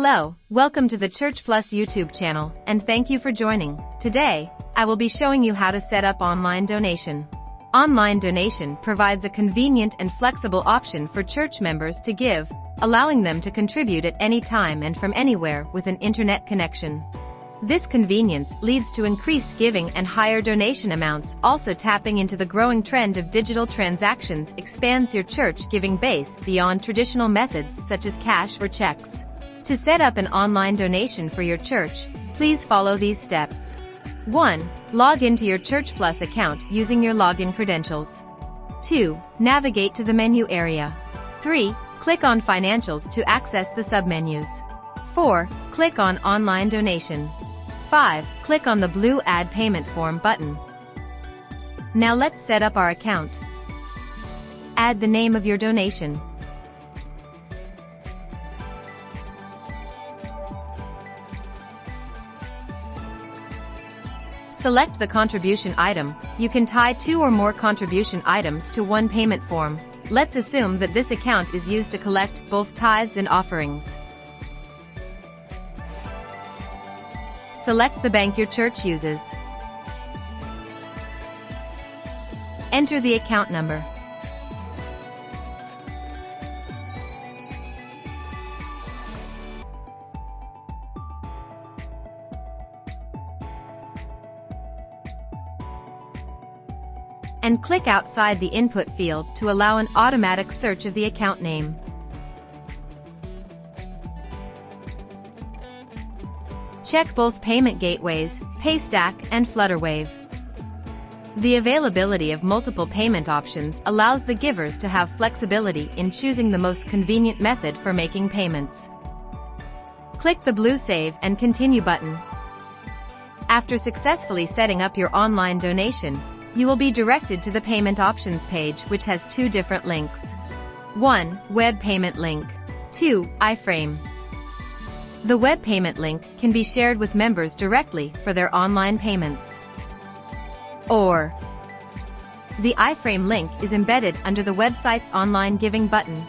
Hello, welcome to the ChurchPlus YouTube channel, and thank you for joining. Today, I will be showing you how to set up online donation. Online donation provides a convenient and flexible option for church members to give, allowing them to contribute at any time and from anywhere with an internet connection. This convenience leads to increased giving and higher donation amounts. Also, tapping into the growing trend of digital transactions expands your church giving base beyond traditional methods such as cash or checks. To set up an online donation for your church, please follow these steps. 1. Log into your ChurchPlus account using your login credentials. 2. Navigate to the menu area. 3. Click on Financials to access the submenus. 4. Click on Online Donation. 5. Click on the blue Add Payment Form button. Now let's set up our account. Add the name of your donation. Select the contribution item. You can tie 2 or more contribution items to one payment form. Let's assume that this account is used to collect both tithes and offerings. Select the bank your church uses. Enter the account number. And click outside the input field to allow an automatic search of the account name. Check both payment gateways, Paystack and Flutterwave. The availability of multiple payment options allows the givers to have flexibility in choosing the most convenient method for making payments. Click the blue Save and Continue button. After successfully setting up your online donation, you will be directed to the payment options page, which has 2 different links. 1. Web payment link. 2. iFrame. The web payment link can be shared with members directly for their online payments. Or the iFrame link is embedded under the website's online giving button.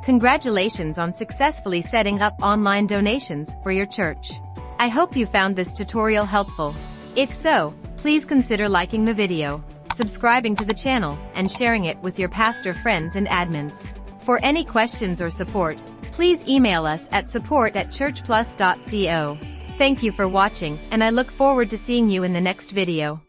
Congratulations on successfully setting up online donations for your church. I hope you found this tutorial helpful. If so, please consider liking the video, subscribing to the channel, and sharing it with your pastor friends and admins. For any questions or support, please email us at support@churchplus.co. Thank you for watching, and I look forward to seeing you in the next video.